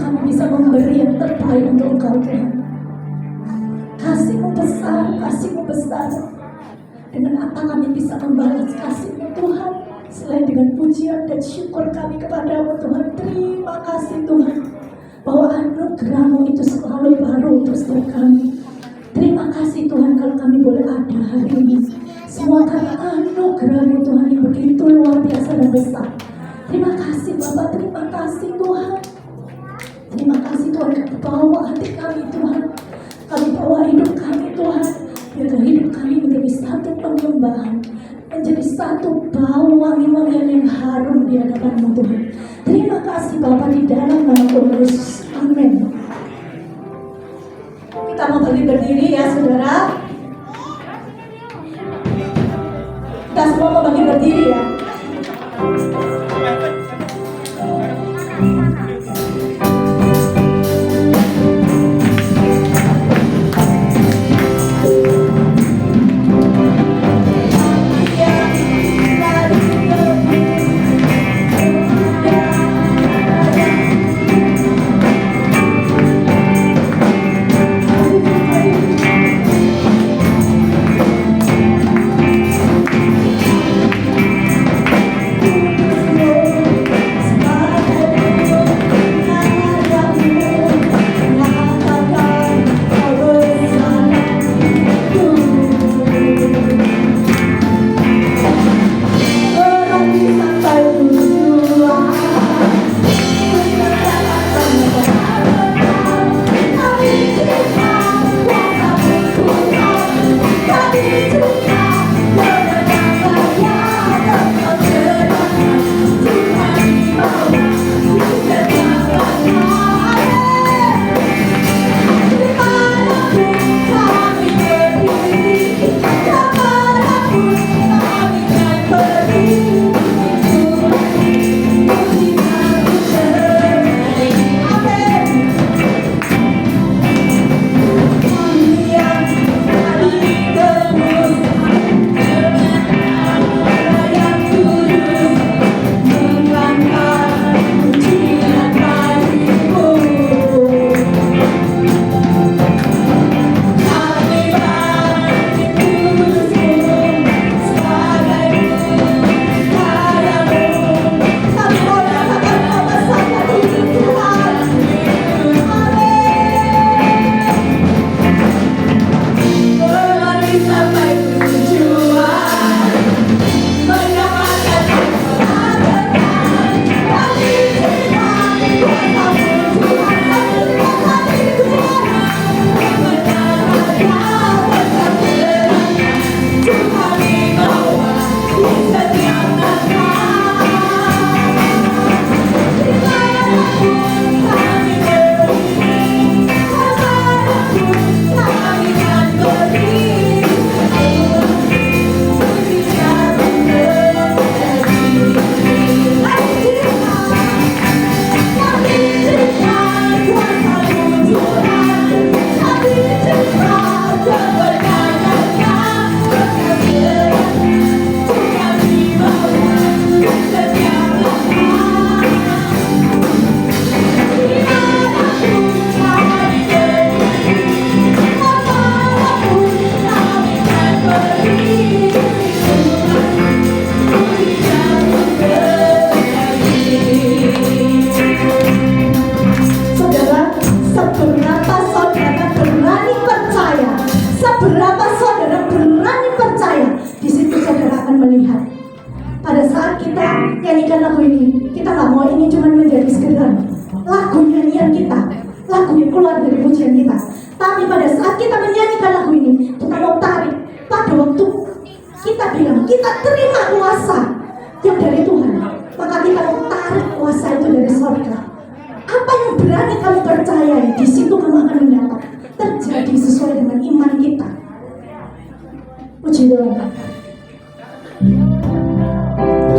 kami bisa memberi yang terbaik untuk Engkau Tuhan. Kasih-Mu besar, kasih-Mu besar. Dengan apa kami bisa membalas kasih-Mu Tuhan, selain dengan pujian dan syukur kami kepadamu Tuhan. Terima kasih Tuhan, bahwa anugerah-Mu itu selalu baru untuk setiap kami. Terima kasih Tuhan kalau kami boleh ada hari ini. Semua karena anugerah-Mu Tuhan yang begitu luar biasa dan besar. Terima kasih Bapak, terima kasih Tuhan. Terima kasih Tuhan, kami bawa hati kami Tuhan. Kami bawa hidup kami Tuhan. Biarlah hidup kami menjadi satu penyembahan, menjadi satu bau wangi-wangian yang harum di hadapan-Mu Tuhan. Terima kasih Bapa, di dalam nama Tuhan Yesus. Amin. Kita mau bagi berdiri ya saudara. Kita semua mau bagi berdiri ya.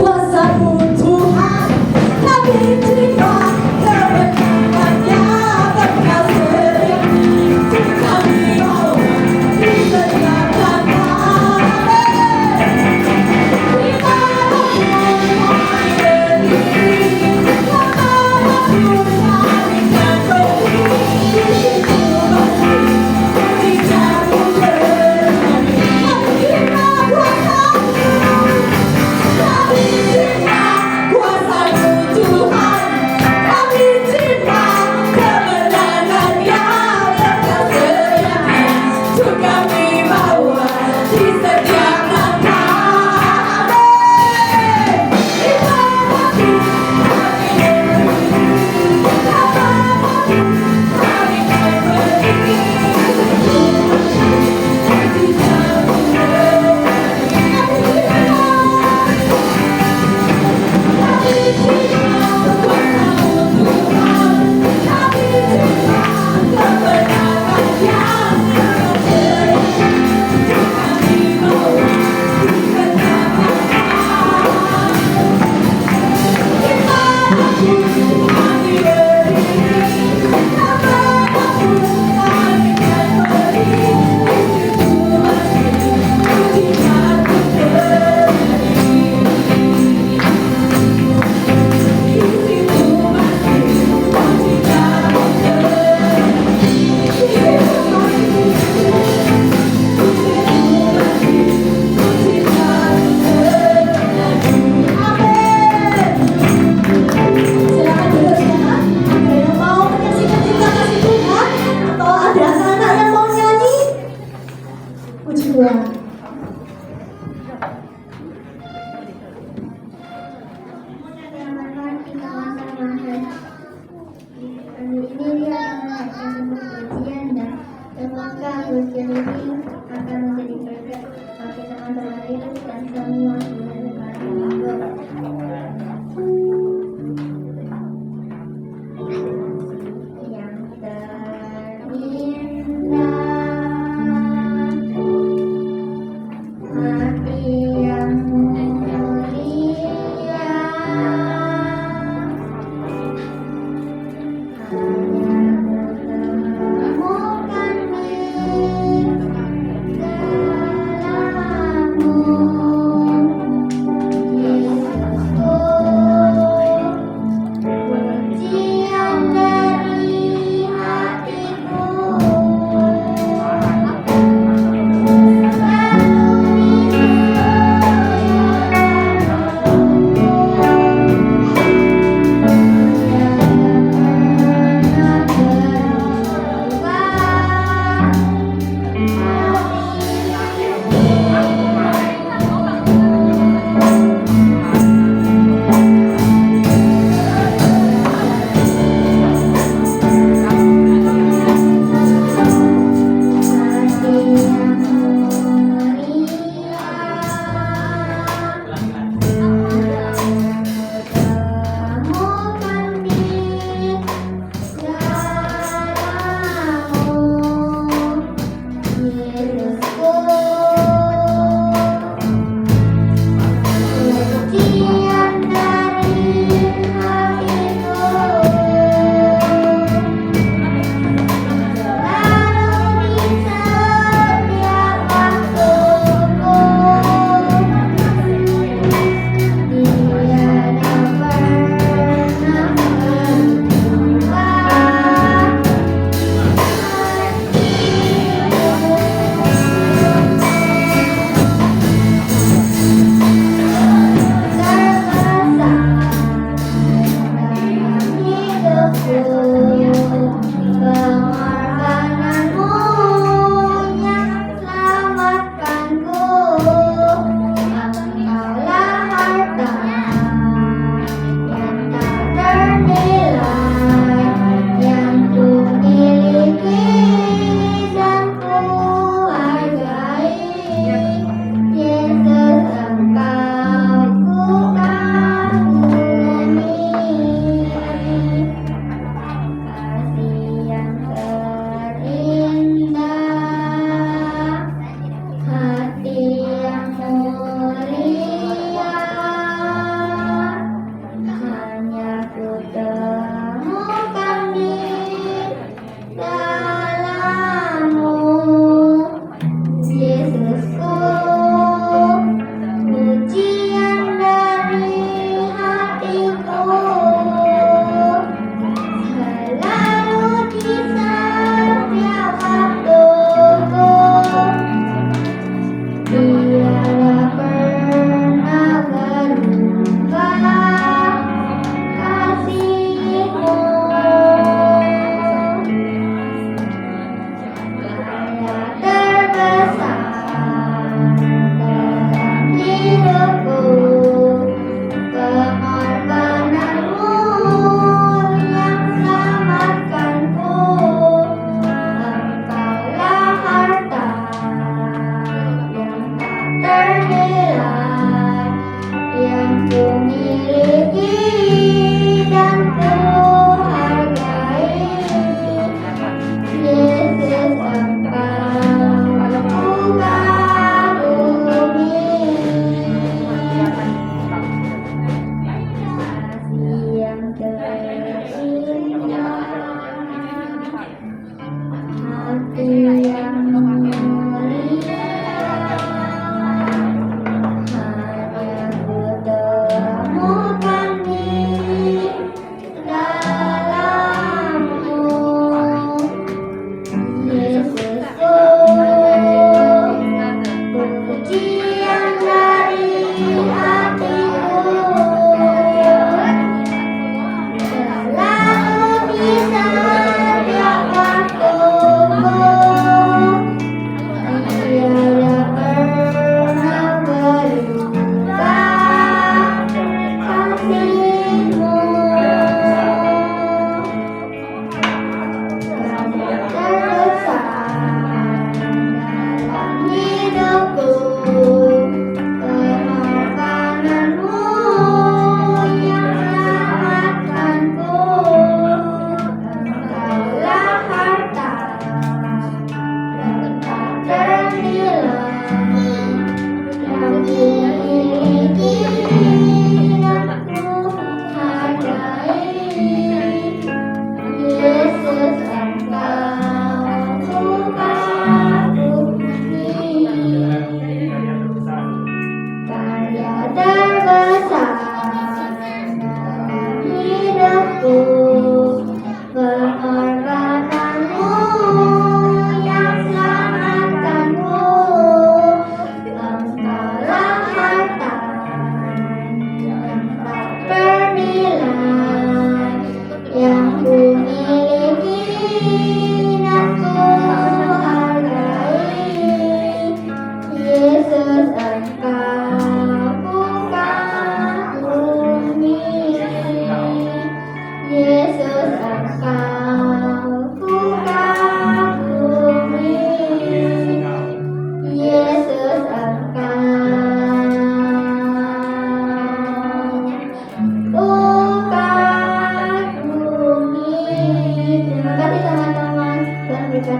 Kuasa-Mu Tuhan, kami terima kebenaran-Nya.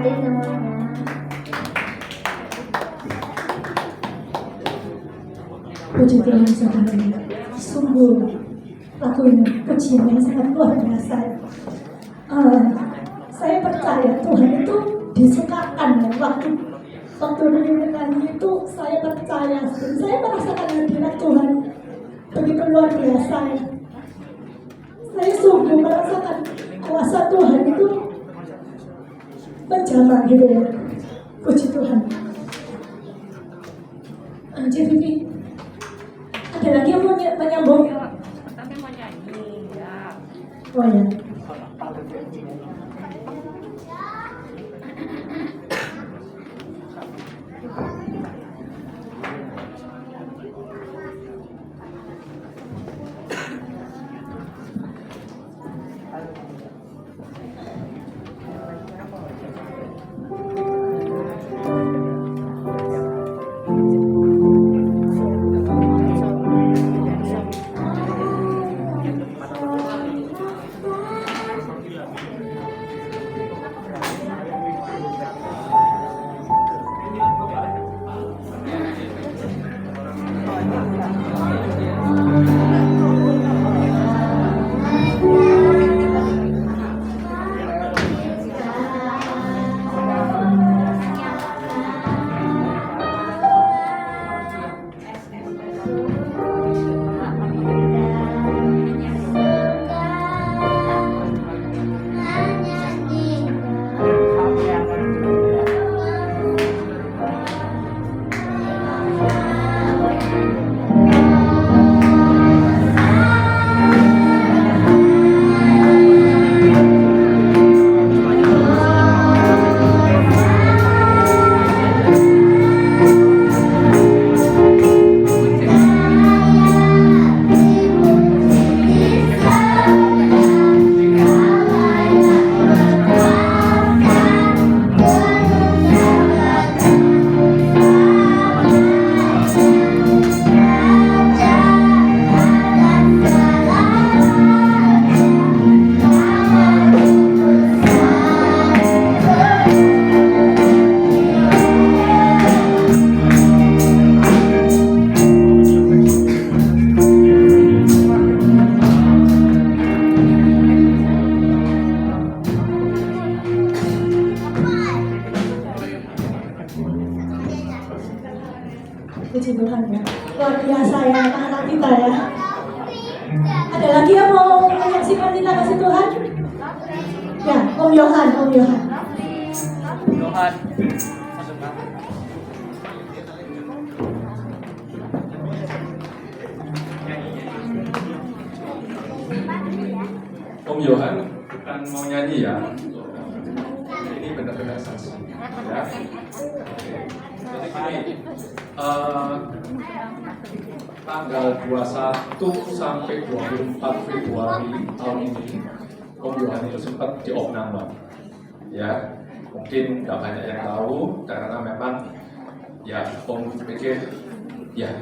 memberkati semuanya. Puji Tuhan saudara, sungguh lagu ini pujian yang sangat luar biasa. Saya percaya Tuhan itu disukakan ya, waktu nyanyi itu saya percaya, saya merasakan hadirat Tuhan begitu luar biasa ya. Saya sungguh merasakan kuasa Tuhan itu menjamah gitu ya. Puji Tuhan. Vivi, ada lagi yang mau menyambung? Tapi mau nyanyi, ya. Oh ya. Puji Tuhan ya, luar biasa ya anak-anak kita ya. Ada lagi yang mau menyaksikan kita kasih Tuhan? Ya, Om Yohan. Yohan. Om Yohan bukan mau nyanyi ya, ini benar-benar saksi ya. Jadi gini, tanggal 21 sampai 24 Februari tahun ini Om Yohan itu sempat di Oknama ya. Mungkin nggak banyak yang tahu karena memang ya Om pikir ya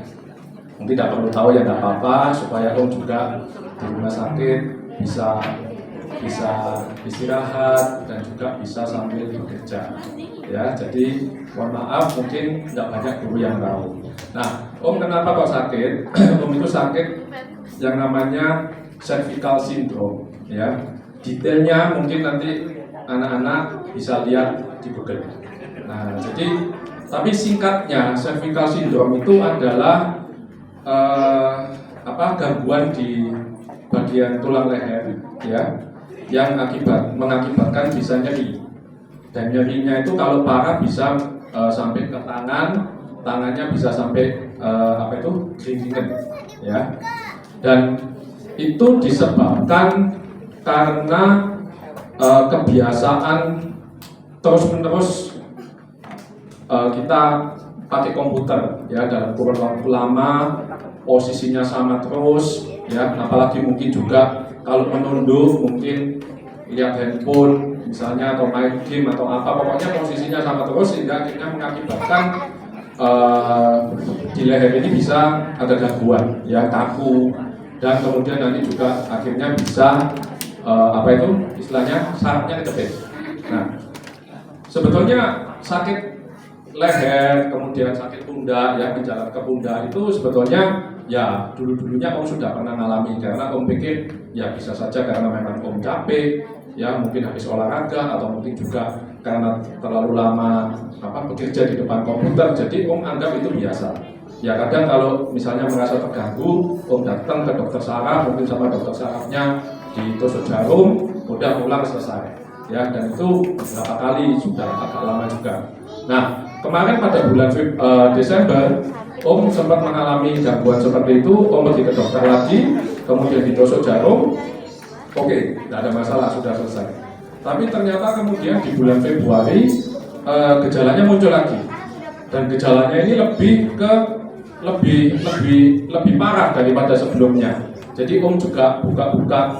mungkin tidak perlu tahu ya nggak apa-apa, supaya Om juga di rumah sakit bisa istirahat dan juga bisa sambil bekerja ya. Jadi mohon maaf mungkin tidak banyak guru yang tahu. Nah, Om kenapa kok sakit? Om itu sakit yang namanya cervical syndrome ya. Detailnya mungkin nanti anak-anak bisa lihat di Google. Nah, jadi tapi singkatnya cervical syndrome itu adalah gangguan di bagian tulang leher ya, yang mengakibatkan bisa nyeri, dan nyerinya itu kalau parah bisa sampai ke tangannya bisa sampai gelindingan ya, dan itu disebabkan karena kebiasaan terus-menerus kita pakai komputer ya dalam kurun waktu lama, posisinya sama terus ya, apalagi mungkin juga kalau menunduk mungkin lihat handphone misalnya atau main game atau apa, pokoknya posisinya sama terus sehingga akhirnya mengakibatkan di leher ini bisa ada gangguan ya, kaku, dan kemudian nanti juga akhirnya bisa istilahnya sarafnya kejepit. Nah, sebetulnya sakit leher, kemudian sakit pundak, ya menjalar ke pundak itu sebetulnya ya dulunya Om sudah pernah mengalami, karena Om pikir ya bisa saja karena memang Om capek, ya mungkin habis olahraga atau mungkin juga karena terlalu lama bekerja di depan komputer, jadi Om anggap itu biasa. Ya kadang kalau misalnya merasa terganggu, Om datang ke dokter saraf, mungkin sama dokter sarafnya ditusuk jarum, udah pulang selesai. Ya, dan itu beberapa kali sudah agak lama juga. Nah, kemarin pada bulan Desember, Om sempat mengalami gangguan seperti itu. Om pergi ke dokter lagi, kemudian ditusuk jarum. Oke, tidak ada masalah, sudah selesai. Tapi ternyata kemudian di bulan Februari gejalanya muncul lagi, dan gejalanya ini lebih parah daripada sebelumnya. Jadi Om juga buka-buka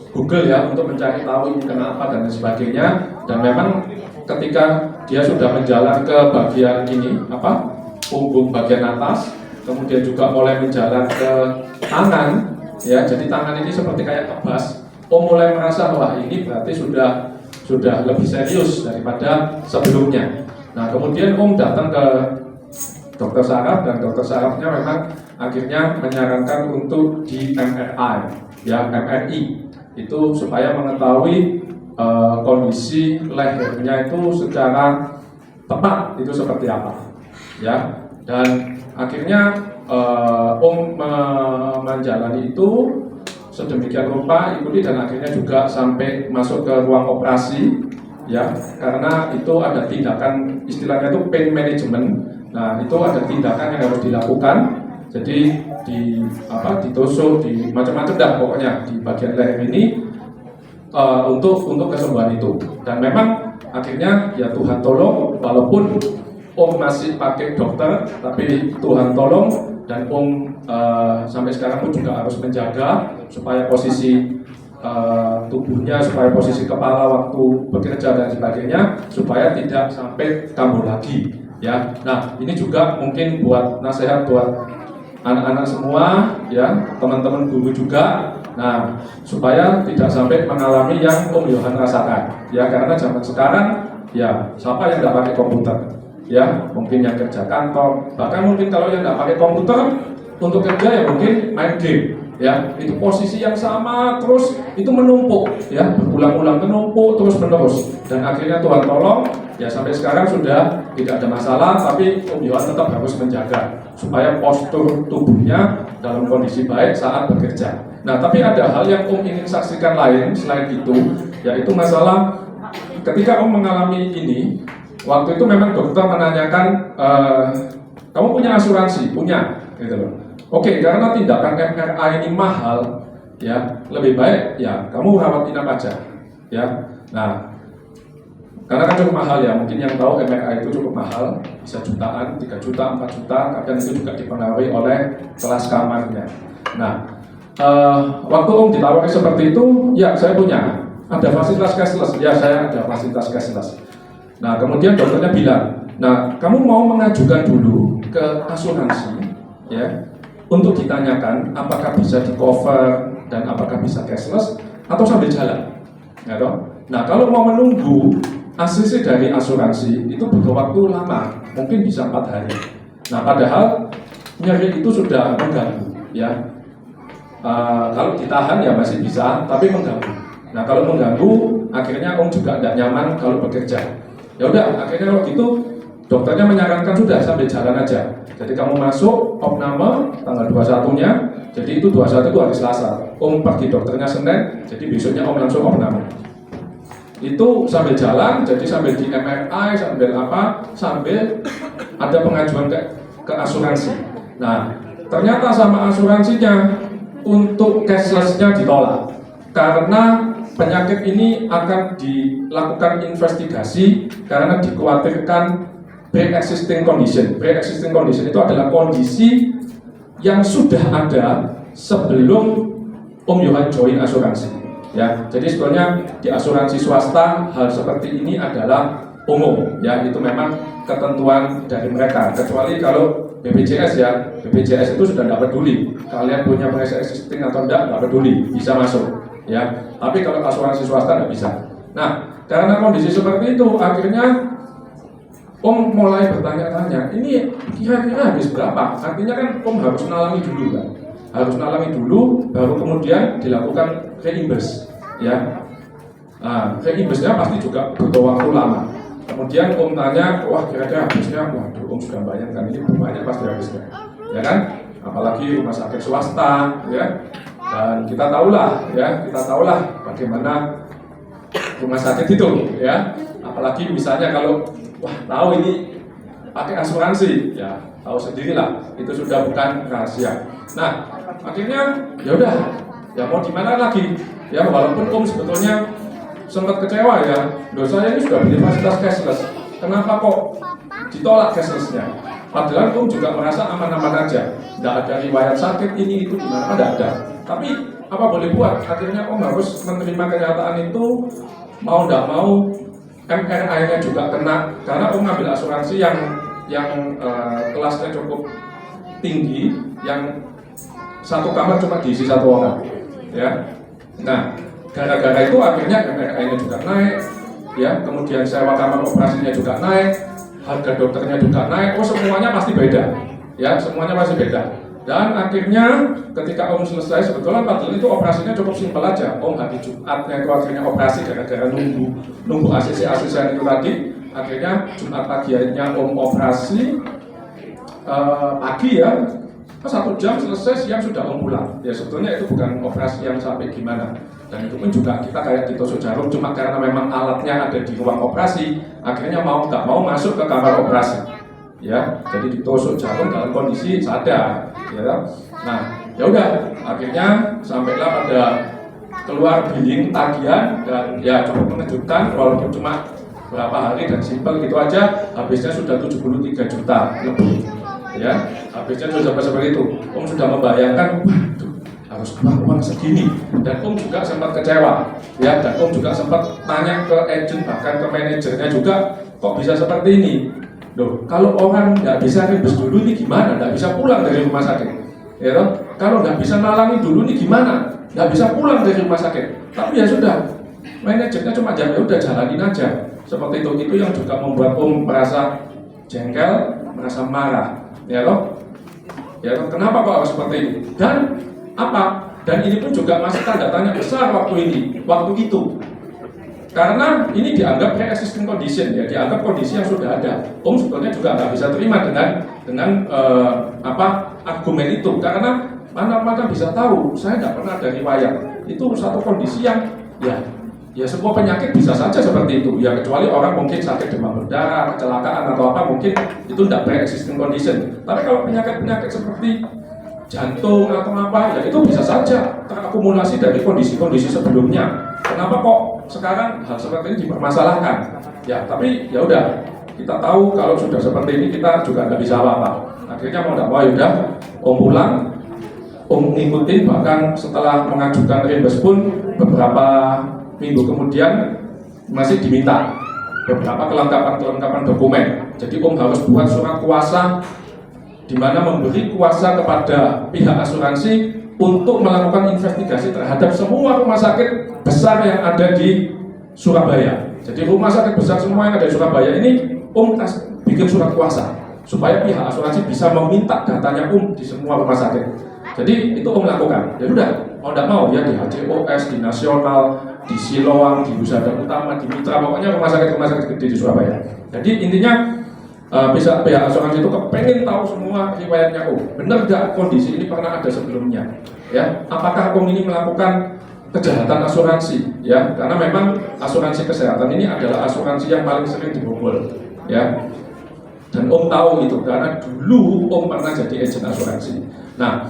Google ya untuk mencari tahu ini kenapa dan sebagainya, dan memang ketika dia sudah menjalan ke bagian ini punggung bagian atas, kemudian juga mulai menjalan ke tangan ya, jadi tangan ini seperti kayak kebas, Om mulai merasa wah ini berarti sudah lebih serius daripada sebelumnya. Nah kemudian Om datang ke dokter saraf, dan dokter sarafnya memang akhirnya menyarankan untuk di MRI ya, MRI itu supaya mengetahui kondisi lehernya itu secara tepat itu seperti apa ya. Dan akhirnya Om menjalani itu sedemikian rupa, ikuti, dan akhirnya juga sampai masuk ke ruang operasi ya, karena itu ada tindakan istilahnya itu pain management. Nah itu ada tindakan yang harus dilakukan, jadi ditusuk, di macam-macam dah pokoknya di bagian leher ini untuk kesembuhan itu. Dan memang akhirnya ya Tuhan tolong, walaupun Om masih pakai dokter, tapi Tuhan tolong, dan Om sampai sekarang pun juga harus menjaga supaya posisi tubuhnya, supaya posisi kepala waktu bekerja dan sebagainya, supaya tidak sampai kambuh lagi ya. Nah ini juga mungkin buat nasihat buat anak-anak semua ya, teman-teman guru juga. Nah supaya tidak sampai mengalami yang Om Yohan rasakan ya, karena zaman sekarang ya siapa yang tidak pakai komputer ya, mungkin yang kerja kantor, bahkan mungkin kalau yang tidak pakai komputer untuk kerja ya mungkin main game ya, itu posisi yang sama terus itu menumpuk ya, berulang-ulang menumpuk terus menerus, dan akhirnya Tuhan tolong ya sampai sekarang sudah tidak ada masalah, tapi Om Yohan tetap harus menjaga supaya postur tubuhnya dalam kondisi baik saat bekerja. Nah tapi ada hal yang Om ingin saksikan lain selain itu, yaitu masalah ketika Om mengalami ini, waktu itu memang dokter menanyakan kamu punya asuransi? Punya gitu loh. Oke, karena tindakan MRI ini mahal, ya lebih baik ya kamu rawat inap aja, ya. Nah, karena kan cukup mahal ya, mungkin yang tahu MRI itu cukup mahal, bisa jutaan, 3 juta, 4 juta, kadang itu juga dipengaruhi oleh kelas kamarnya. Nah, waktu Om ditawari seperti itu, ya saya punya, ada fasilitas cashless, ya saya ada fasilitas cashless. Nah, kemudian dokternya bilang, nah kamu mau mengajukan dulu ke asuransi, ya. Untuk ditanyakan apakah bisa di cover dan apakah bisa cashless atau sambil jalan, ya toh? Nah kalau mau menunggu ACC dari asuransi itu butuh waktu lama, mungkin bisa 4 hari. Nah padahal nyeri itu sudah mengganggu, ya. Kalau ditahan ya masih bisa, tapi mengganggu. Nah kalau mengganggu, akhirnya Om juga tidak nyaman kalau bekerja. Ya udah, akhirnya kalau gitu dokternya menyarankan sudah sambil jalan aja. Jadi kamu masuk opname tanggal 21-nya, jadi itu 21 itu hari Selasa. Om pergi dokternya Senin, jadi besoknya Om langsung opname. Itu sambil jalan, jadi sambil di MRI, sambil ada pengajuan ke asuransi. Nah, ternyata sama asuransinya untuk cashless-nya ditolak. Karena penyakit ini akan dilakukan investigasi karena dikhawatirkan pre-existing condition. Pre-existing condition itu adalah kondisi yang sudah ada sebelum Om Yohan join asuransi. Ya, jadi sebenarnya di asuransi swasta hal seperti ini adalah umum. Ya, itu memang ketentuan dari mereka. Kecuali kalau BPJS ya, BPJS itu sudah tidak peduli. Kalian punya pre-existing atau tidak peduli, bisa masuk. Ya, tapi kalau asuransi swasta tidak bisa. Nah, karena kondisi seperti itu akhirnya Om mulai bertanya-tanya, ini kira-kira habis berapa? Artinya kan Om harus nalangi dulu kan, harus nalangi dulu, baru kemudian dilakukan reimburse, ya. Nah, reimburse-nya pasti juga butuh waktu lama. Kemudian Om tanya, wah kira-kira habisnya, waduh Om sudah bayangkan ini banyak pasti habisnya, ya kan? Apalagi rumah sakit swasta, ya. Dan kita tahulah bagaimana rumah sakit itu, ya. Apalagi misalnya kalau wah tahu ini pakai asuransi, ya tahu sendirilah itu sudah bukan rahasia. Nah akhirnya ya udah, ya mau gimana lagi, ya walaupun Om sebetulnya sempat kecewa ya, saya ini sudah beli fasilitas cashless, kenapa kok ditolak cashlessnya? Padahal Om juga merasa aman-aman aja, tidak ada riwayat sakit ini itu gimana, tidak ada. Tapi apa boleh buat, akhirnya Om harus menerima kenyataan itu, mau tidak mau. MRI-nya juga kena, karena Om ngambil asuransi yang kelasnya cukup tinggi, yang satu kamar cuma diisi satu orang, ya. Nah, gara-gara itu akhirnya MRI-nya juga naik, ya. Kemudian sewa kamar operasinya juga naik, harga dokternya juga naik. Oh semuanya pasti beda, ya. Semuanya pasti beda. Dan akhirnya ketika Om selesai, sebetulnya padahal itu operasinya cukup simpel aja. Om hari Jumatnya itu akhirnya operasi gara-gara nunggu ACC itu tadi. Akhirnya Jumat paginya Om operasi pagi ya, 1 jam selesai, siang sudah Om pulang. Ya sebetulnya itu bukan operasi yang sampai gimana. Dan itu pun juga kita kayak ditusuk jarum, cuma karena memang alatnya ada di ruang operasi, akhirnya mau nggak mau masuk ke kamar operasi. Ya, jadi ditusuk jarum dalam kondisi sadar, ya. Nah, ya udah, akhirnya sampailah pada keluar billing tagihan dan ya cukup mengejutkan, walaupun cuma berapa hari dan simpel gitu aja, habisnya sudah 73 juta lebih, ya. Habisnya sudah seperti itu. Om sudah membayangkan, waduh, harus keluar uang segini, dan Om juga sempat kecewa, ya. Dan Om juga sempat tanya ke agent, bahkan ke manajernya juga, kok bisa seperti ini? Loh, kalau orang nggak bisa reimburse dulu ini gimana? Nggak bisa pulang dari rumah sakit, ya toh? Kalau nggak bisa nalangi dulu ini gimana? Nggak bisa pulang dari rumah sakit. Tapi ya sudah, manajernya cuma ya udah jalanin aja. Seperti itu yang juga membuat Om merasa jengkel, merasa marah, ya toh? Ya toh? Kenapa kok harus seperti ini? Dan apa? Dan ini pun juga masih tanda tanya besar waktu itu. Karena ini dianggap pre-existing condition, ya, dianggap kondisi yang sudah ada. Om sebetulnya juga nggak bisa terima dengan argumen itu, karena mana bisa tahu, saya nggak pernah ada riwayat. Itu satu kondisi yang ya semua penyakit bisa saja seperti itu, ya kecuali orang mungkin sakit demam berdarah, kecelakaan atau apa, mungkin itu tidak pre-existing condition. Tapi kalau penyakit seperti jantung atau apa, ya itu bisa saja terakumulasi dari kondisi-kondisi sebelumnya. Kenapa kok sekarang hal seperti ini dipermasalahkan? Ya, tapi ya udah, kita tahu kalau sudah seperti ini kita juga nggak bisa apa-apa. Akhirnya mau nggak mau ya udah, Om pulang, Om ngikutin, bahkan setelah mengajukan reimburse pun beberapa minggu kemudian masih diminta beberapa kelengkapan dokumen. Jadi Om harus buat surat kuasa, di mana memberi kuasa kepada pihak asuransi untuk melakukan investigasi terhadap semua rumah sakit besar yang ada di Surabaya. Jadi rumah sakit besar semua yang ada di Surabaya ini Om bikin surat kuasa supaya pihak asuransi bisa meminta datanya Om di semua rumah sakit. Jadi itu Om lakukan. Ya udah, mau tidak mau ya di HCOS, di Nasional, di Siloam, di Husada Utama, di Mitra, pokoknya rumah sakit gede di Surabaya. Jadi intinya pihak asuransi itu kepengen tahu semua riwayatnya Om. Benar nggak kondisi ini pernah ada sebelumnya? Ya, apakah Om ini melakukan kejahatan asuransi? Ya, karena memang asuransi kesehatan ini adalah asuransi yang paling sering dibobol. Ya, dan Om tahu itu karena dulu Om pernah jadi agen asuransi. Nah,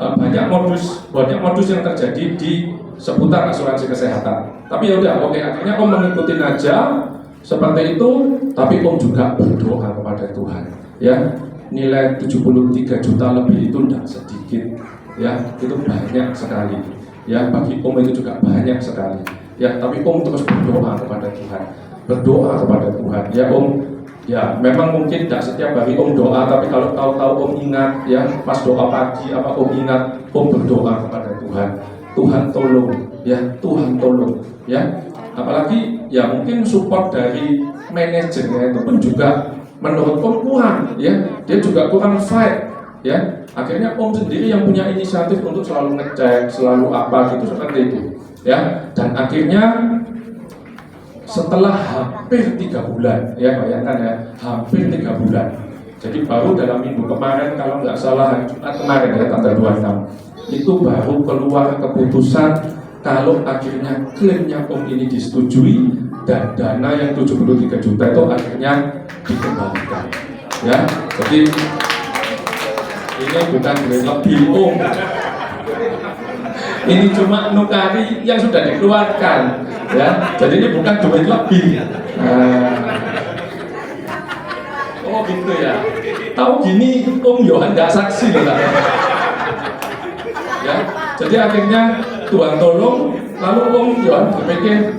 banyak modus yang terjadi di seputar asuransi kesehatan. Tapi ya udah, oke, akhirnya Om mengikuti aja. Seperti itu, tapi Om juga berdoa kepada Tuhan. Ya, nilai 73 juta lebih itu tidak sedikit. Ya, itu banyak sekali. Ya, bagi Om itu juga banyak sekali. Ya, tapi Om terus berdoa kepada Tuhan. Berdoa kepada Tuhan. Ya Om, ya memang mungkin tidak setiap hari Om doa, tapi kalau tahu-tahu Om ingat, ya pas doa pagi apa Om ingat, Om berdoa kepada Tuhan. Tuhan tolong, ya Tuhan tolong, ya. apalagi ya mungkin support dari manajernya itu pun juga menurut Om kurang, ya, dia juga kurang fight, ya. Akhirnya Om sendiri yang punya inisiatif untuk selalu ngecek, selalu apa gitu seperti itu, ya. Dan akhirnya setelah hampir 3 bulan, ya bayangkan ya, hampir 3 bulan. Jadi baru dalam minggu kemarin, kalau nggak salah hari Jumat kemarin ya, tanggal 26, itu baru keluar keputusan kalau akhirnya klaimnya Om ini disetujui dan dana yang 73 juta itu akhirnya dikembalikan. Ya, jadi ini bukan duit lebih Om. Ini cuma nukari yang sudah dikeluarkan, ya. Jadi ini bukan duit lebih. Oh gitu ya. Tahu gini Om Yohan nggak saksi loh. Ya, jadi akhirnya Tuhan tolong, lalu Om Yohan berpikir,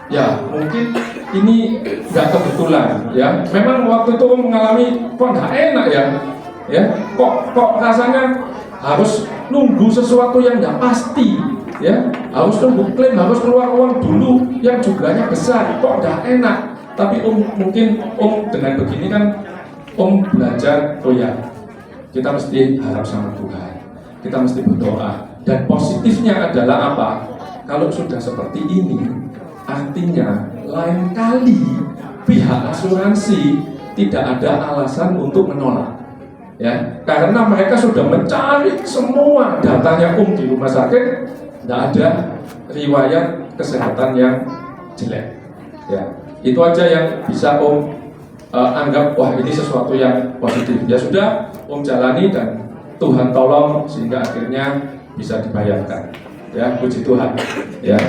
ya mungkin ini nggak kebetulan, ya. Memang waktu itu Om mengalami kok nggak enak ya, kok rasanya harus nunggu sesuatu yang nggak pasti, ya. Harus nunggu klaim, harus keluar uang dulu yang jumlahnya besar, kok nggak enak. Tapi mungkin Om dengan begini kan Om belajar, oh ya, kita mesti harap sama Tuhan, kita mesti berdoa. Dan positifnya adalah apa? Kalau sudah seperti ini, artinya lain kali pihak asuransi tidak ada alasan untuk menolak, ya, karena mereka sudah mencari semua datanya di rumah sakit, tidak ada riwayat kesehatan yang jelek, ya. Itu aja yang bisa anggap, wah ini sesuatu yang positif. Ya sudah, jalani dan Tuhan tolong sehingga akhirnya bisa dibayarkan, ya, puji Tuhan, ya.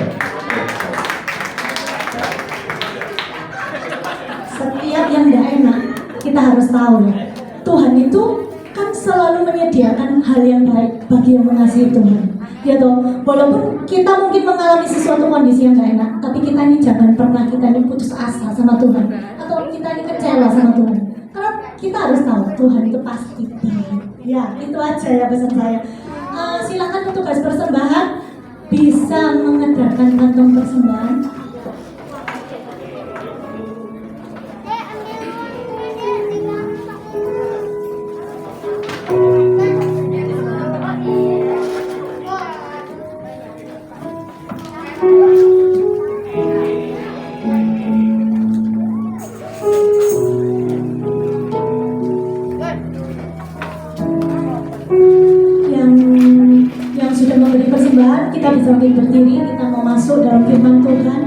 Setiap yang tidak enak kita harus tahu ya, Tuhan itu kan selalu menyediakan hal yang baik bagi yang mengasihi Tuhan, ya toh. Walaupun kita mungkin mengalami sesuatu kondisi yang tidak enak, tapi kita ini jangan pernah kita ini putus asa sama Tuhan atau kita ini kecewa sama Tuhan, karena kita harus tahu Tuhan itu pasti baik. Ya, itu aja ya pesan saya. Silakan petugas persembahan bisa mengedarkan kantong persembahan. Yang sudah memberi persembahan, kita bisa berdiri, kita mau masuk dalam firman Tuhan.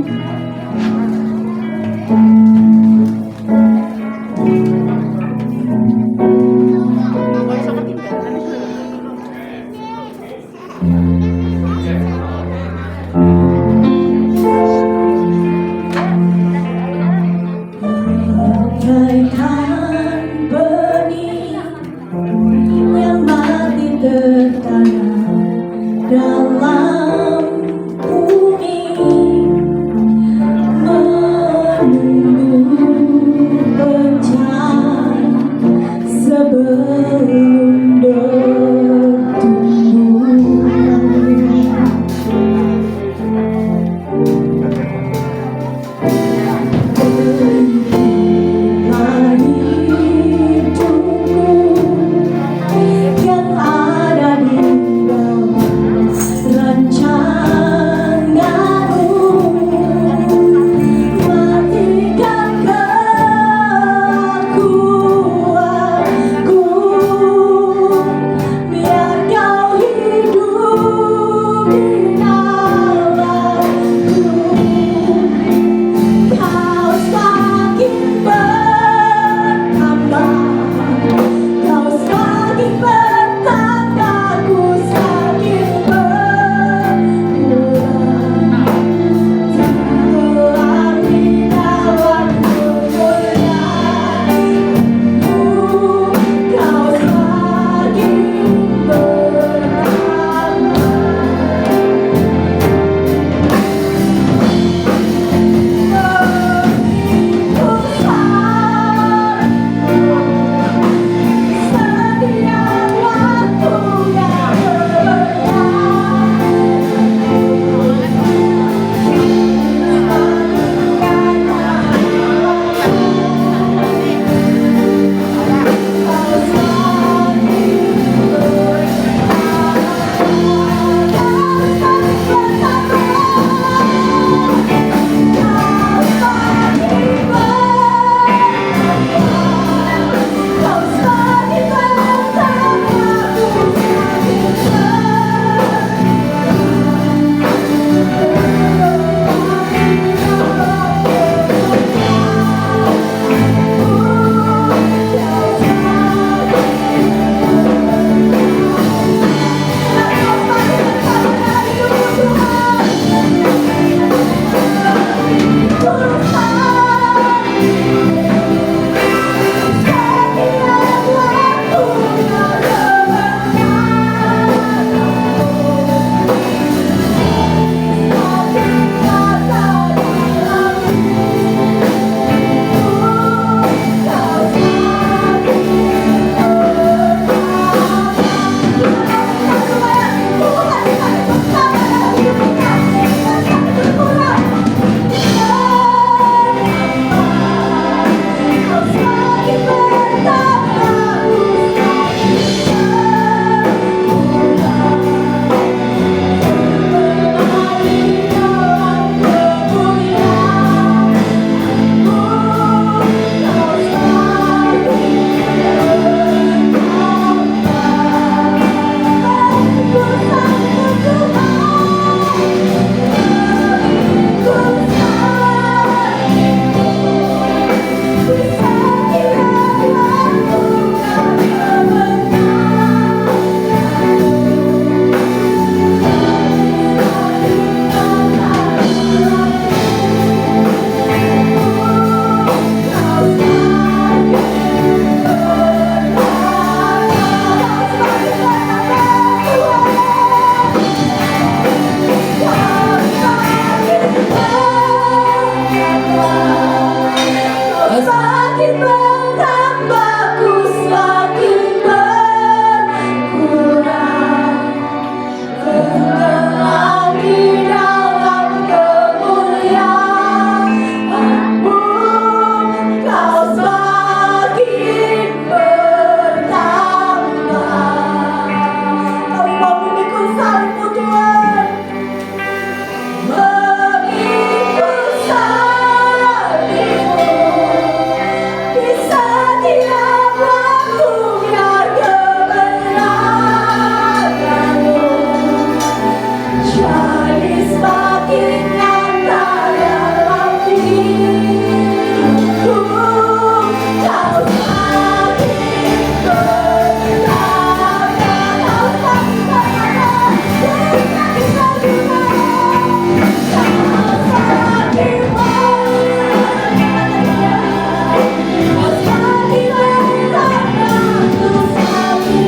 bertambah semakin berkurang. Tenang di dalam kemuliaan-Mu, Kau semakin bertambah. Kami mau memikul salib-Mu Tuhan, memikul salib-Mu di setiap waktu, biar kebenaran-Mu jadi semakin nyata dalam hidupku. Kau semakin bertambah, Kau semakin bertambah, semakin bertambah, Kau semakin bertambah, Kau semakin bertambah, Kau semakin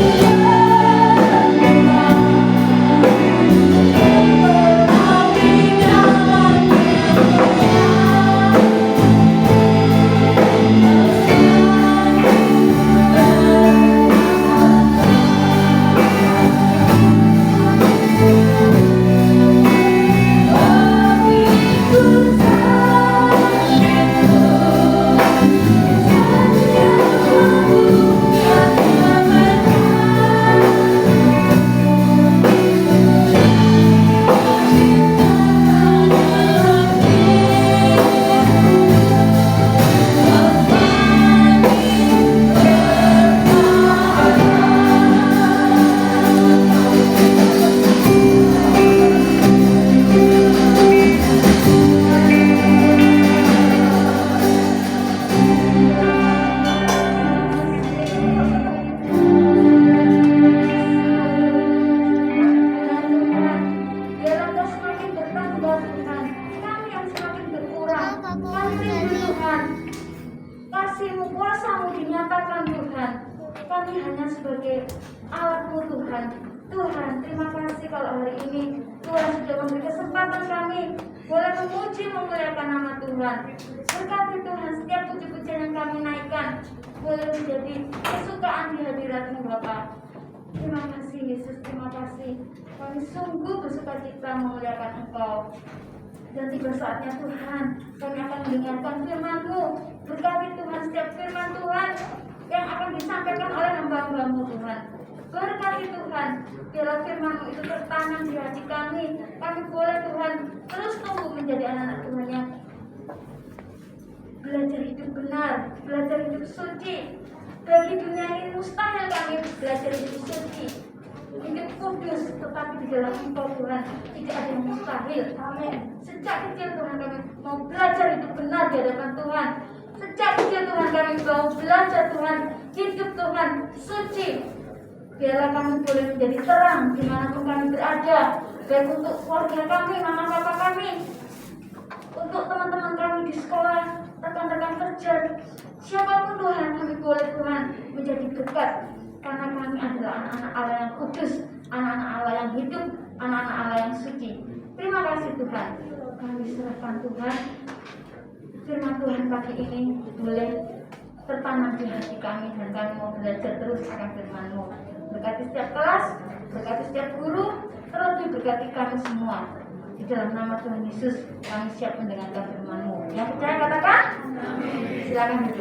Biarlah Kau semakin bertambah Tuhan, kami yang semakin berkurang. Kami rindu Tuhan, kasih-Mu, kuasa-Mu dinyatakan Tuhan. Kami hanya sebagai alat-Mu Tuhan. Tuhan, terima kasih kalau hari ini Tuhan sudah memberi kesempatan kami boleh memuji memuliakan nama Tuhan. Berkati Tuhan setiap puji-pujian yang kami naikkan boleh menjadi kesukaan di hadirat-Mu Bapa. Terima kasih Yesus, terima kasih. Kami sungguh bersuka cita memuliakan Engkau. Dan tiba saatnya Tuhan, kami akan mendengarkan firman-Mu. Berkati Tuhan setiap firman Tuhan yang akan disampaikan oleh hamba-hamba-Mu Tuhan. Berkati Tuhan, biarlah firman-Mu itu tertanam di hati kami. Kami boleh Tuhan terus tumbuh menjadi anak-anak Tuhan yang belajar hidup benar, belajar hidup suci. Bagi dunia ini mustahil kami belajar hidup suci, hidup kudus, tetapi di dalam Engkau Tuhan tidak ada yang mustahil. Amin. Sejak kecil Tuhan kami mau belajar hidup benar di hadapan Tuhan. Sejak kecil Tuhan kami mau belajar Tuhan hidup Tuhan suci. Biarlah kami boleh menjadi terang dimanapun kami berada, baik untuk keluarga kami, mama papa kami, untuk teman-teman kami di sekolah, rekan-rekan kerja, siapapun Tuhan, kami boleh Tuhan menjadi dekat, karena kami adalah anak-anak Allah yang kudus, anak-anak Allah yang hidup, anak-anak Allah yang suci. Terima kasih Tuhan, kami serahkan Tuhan, firman Tuhan pagi ini boleh tertanam di hati kami, dan kami mau belajar terus akan firman-Mu. Berkati setiap kelas, berkati setiap guru, terlebih berkati kami semua. Di dalam nama Tuhan Yesus, kami siap mendengarkan firman-Mu. Yang percaya katakan, silakan duduk.